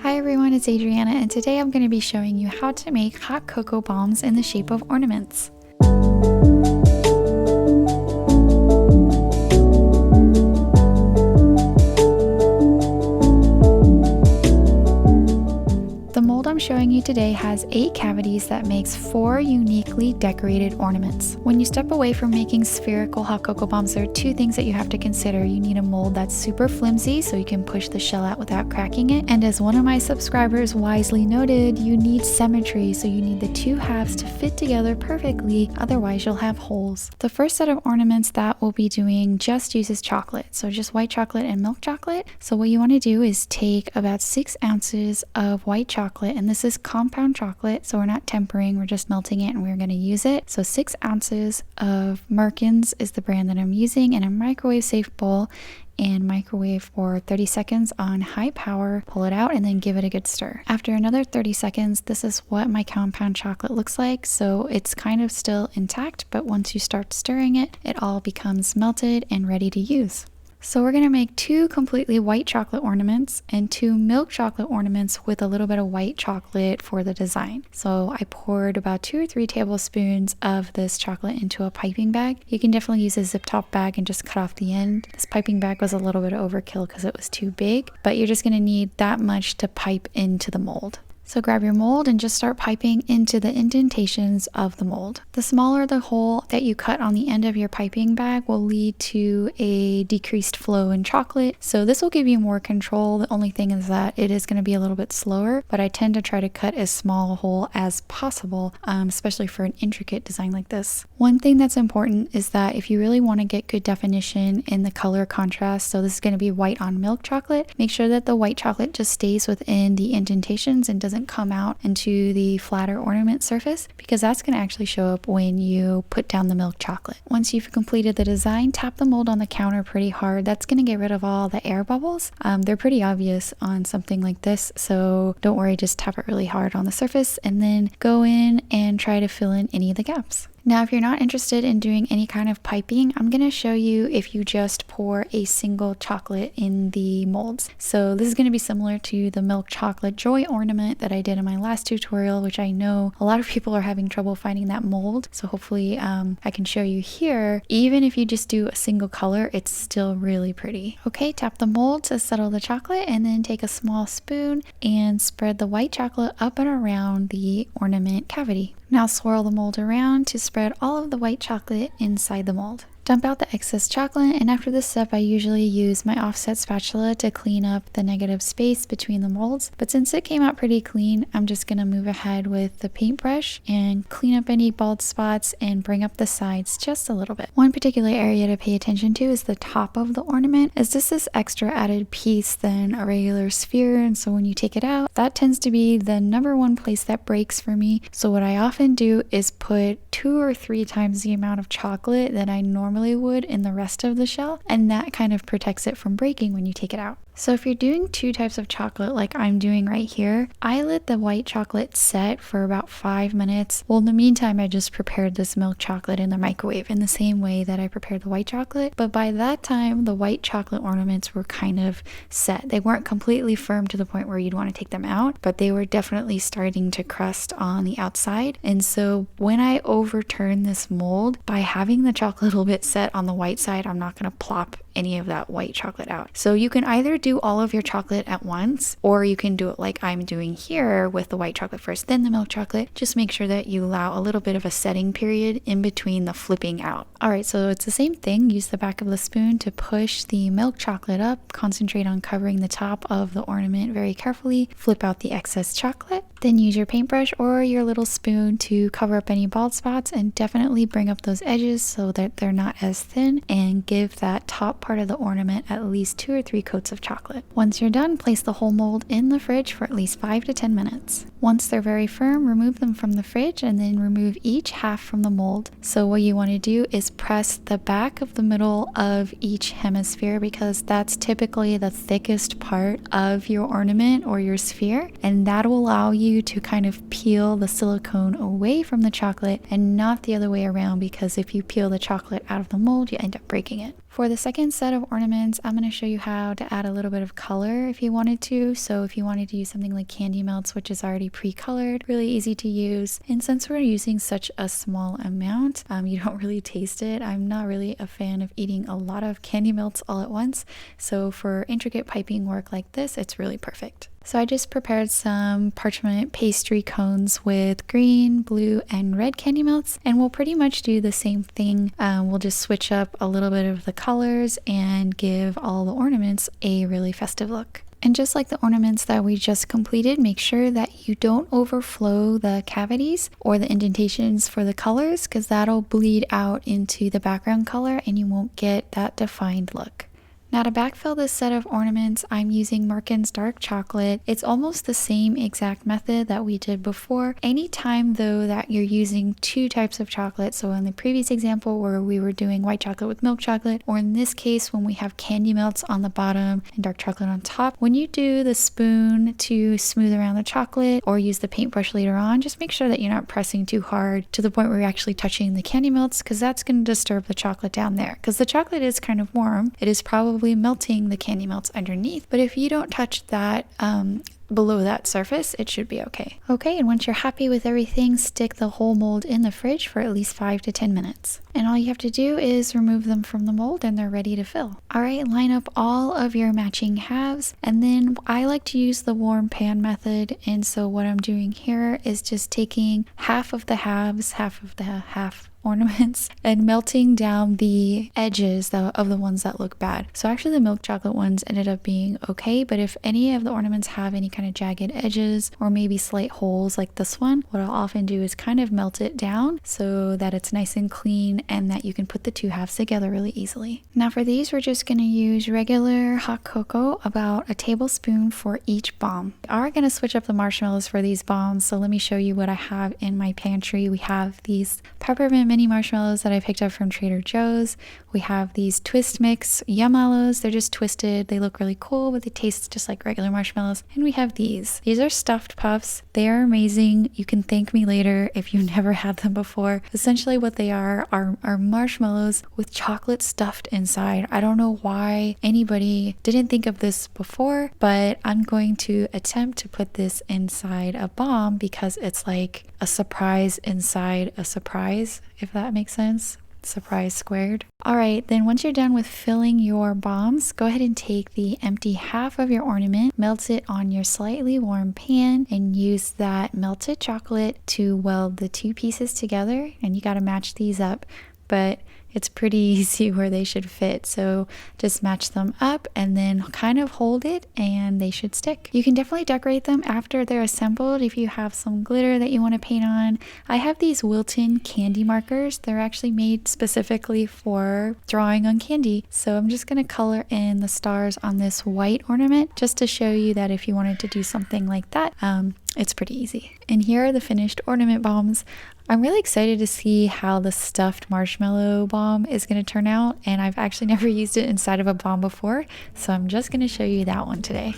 Hi everyone, it's Adriana, and today I'm going to be showing you how to make hot cocoa bombs in the shape of ornaments. The mold I'm showing you today has 8 cavities that makes 4 uniquely decorated ornaments. When you step away from making spherical hot cocoa bombs, there are 2 things that you have to consider. You need a mold that's super flimsy so you can push the shell out without cracking it. And as one of my subscribers wisely noted, you need symmetry, so you need the 2 halves to fit together perfectly, otherwise you'll have holes. The first set of ornaments that we'll be doing just uses chocolate, so just white chocolate and milk chocolate. So what you want to do is take about 6 ounces of white chocolate, and this is compound chocolate, so we're not tempering, we're just melting it and we're going to use it. So 6 ounces of Merkins is the brand that I'm using in a microwave safe bowl, and microwave for 30 seconds on high power. Pull it out and then give it a good stir. After another 30 seconds, this is what my compound chocolate looks like. So it's kind of still intact, but once you start stirring it, it all becomes melted and ready to use. So we're going to make 2 completely white chocolate ornaments and 2 milk chocolate ornaments with a little bit of white chocolate for the design. So I poured about 2 or 3 tablespoons of this chocolate into a piping bag. You can definitely use a zip top bag and just cut off the end. This piping bag was a little bit overkill because it was too big, but you're just going to need that much to pipe into the mold. So grab your mold and just start piping into the indentations of the mold. The smaller the hole that you cut on the end of your piping bag will lead to a decreased flow in chocolate. So this will give you more control. The only thing is that it is going to be a little bit slower, but I tend to try to cut as small a hole as possible, especially for an intricate design like this. One thing that's important is that if you really want to get good definition in the color contrast, so this is going to be white on milk chocolate, make sure that the white chocolate just stays within the indentations and doesn't come out into the flatter ornament surface, because that's going to actually show up when you put down the milk chocolate. Once you've completed the design, tap the mold on the counter pretty hard. That's going to get rid of all the air bubbles. They're pretty obvious on something like this, so don't worry, just tap it really hard on the surface and then go in and try to fill in any of the gaps. Now, if you're not interested in doing any kind of piping, I'm going to show you if you just pour a single chocolate in the molds. So this is going to be similar to the milk chocolate joy ornament that I did in my last tutorial, which I know a lot of people are having trouble finding that mold. So hopefully I can show you here. Even if you just do a single color, it's still really pretty. Okay, tap the mold to settle the chocolate and then take a small spoon and spread the white chocolate up and around the ornament cavity. Now swirl the mold around to spread all of the white chocolate inside the mold. Dump out the excess chocolate, and after this step I usually use my offset spatula to clean up the negative space between the molds, but since it came out pretty clean, I'm just going to move ahead with the paintbrush and clean up any bald spots and bring up the sides just a little bit. One particular area to pay attention to is the top of the ornament, as this is extra added piece than a regular sphere, and so when you take it out, that tends to be the #1 place that breaks for me. So what I often do is put 2 or 3 times the amount of chocolate that I normally would in the rest of the shell, and that kind of protects it from breaking when you take it out. So if you're doing 2 types of chocolate like I'm doing right here, I let the white chocolate set for about 5 minutes. Well, in the meantime, I just prepared this milk chocolate in the microwave in the same way that I prepared the white chocolate. But by that time, the white chocolate ornaments were kind of set. They weren't completely firm to the point where you'd want to take them out, but they were definitely starting to crust on the outside. And so when I overturn this mold, by having the chocolate a little bit set on the white side, I'm not going to plop any of that white chocolate out. So you can either do all of your chocolate at once, or you can do it like I'm doing here with the white chocolate first, then the milk chocolate. Just make sure that you allow a little bit of a setting period in between the flipping out. Alright, so it's the same thing. Use the back of the spoon to push the milk chocolate up. Concentrate on covering the top of the ornament very carefully. Flip out the excess chocolate. Then use your paintbrush or your little spoon to cover up any bald spots, and definitely bring up those edges so that they're not as thin, and give that top part of the ornament at least 2 or 3 coats of chocolate. Once you're done, place the whole mold in the fridge for at least 5 to 10 minutes. Once they're very firm, remove them from the fridge and then remove each half from the mold. So what you want to do is press the back of the middle of each hemisphere, because that's typically the thickest part of your ornament or your sphere, and that will allow you to kind of peel the silicone away from the chocolate and not the other way around, because if you peel the chocolate out of the mold, you end up breaking it. For the second set of ornaments, I'm going to show you how to add a little bit of color if you wanted to. So if you wanted to use something like candy melts, which is already pre-colored, really easy to use. And since we're using such a small amount, you don't really taste it. I'm not really a fan of eating a lot of candy melts all at once. So for intricate piping work like this, it's really perfect. So I just prepared some parchment pastry cones with green, blue, and red candy melts, and we'll pretty much do the same thing. We'll just switch up a little bit of the colors and give all the ornaments a really festive look. And just like the ornaments that we just completed, make sure that you don't overflow the cavities or the indentations for the colors, because that'll bleed out into the background color and you won't get that defined look. Now to backfill this set of ornaments, I'm using Merkin's dark chocolate. It's almost the same exact method that we did before. Anytime though that you're using two types of chocolate, so in the previous example where we were doing white chocolate with milk chocolate, or in this case when we have candy melts on the bottom and dark chocolate on top, when you do the spoon to smooth around the chocolate or use the paintbrush later on, just make sure that you're not pressing too hard to the point where you're actually touching the candy melts, because that's going to disturb the chocolate down there. Because the chocolate is kind of warm, it is probably melting the candy melts underneath, but if you don't touch that below that surface, it should be okay. Okay, and once you're happy with everything, stick the whole mold in the fridge for at least 5 to 10 minutes. And all you have to do is remove them from the mold and they're ready to fill. All right, line up all of your matching halves, and then I like to use the warm pan method, and so what I'm doing here is just taking half of the halves, half of the half ornaments, and melting down the edges of the ones that look bad. So actually the milk chocolate ones ended up being okay, but if any of the ornaments have any kind of jagged edges or maybe slight holes like this one, what I'll often do is kind of melt it down so that it's nice and clean and that you can put the two halves together really easily. Now for these, we're just going to use regular hot cocoa, about a tablespoon for each bomb. We are going to switch up the marshmallows for these bombs, so let me show you what I have in my pantry. We have these peppermint mini marshmallows that I picked up from Trader Joe's. We have these twist mix yummallows. They're just twisted. They look really cool, but they taste just like regular marshmallows. And we have these. These are stuffed puffs. They are amazing. You can thank me later if you've never had them before. Essentially what they are marshmallows with chocolate stuffed inside. I don't know why anybody didn't think of this before, but I'm going to attempt to put this inside a bomb because it's like a surprise inside a surprise, if that makes sense. Surprise squared. All right, then once you're done with filling your bombs, go ahead and take the empty half of your ornament, melt it on your slightly warm pan, and use that melted chocolate to weld the two pieces together. And you got to match these up, but it's pretty easy where they should fit. So just match them up and then kind of hold it and they should stick. You can definitely decorate them after they're assembled if you have some glitter that you want to paint on. I have these Wilton candy markers. They're actually made specifically for drawing on candy. So I'm just going to color in the stars on this white ornament just to show you that if you wanted to do something like that, it's pretty easy. And here are the finished ornament bombs. I'm really excited to see how the stuffed marshmallow bomb is going to turn out, and I've actually never used it inside of a bomb before, so I'm just going to show you that one today.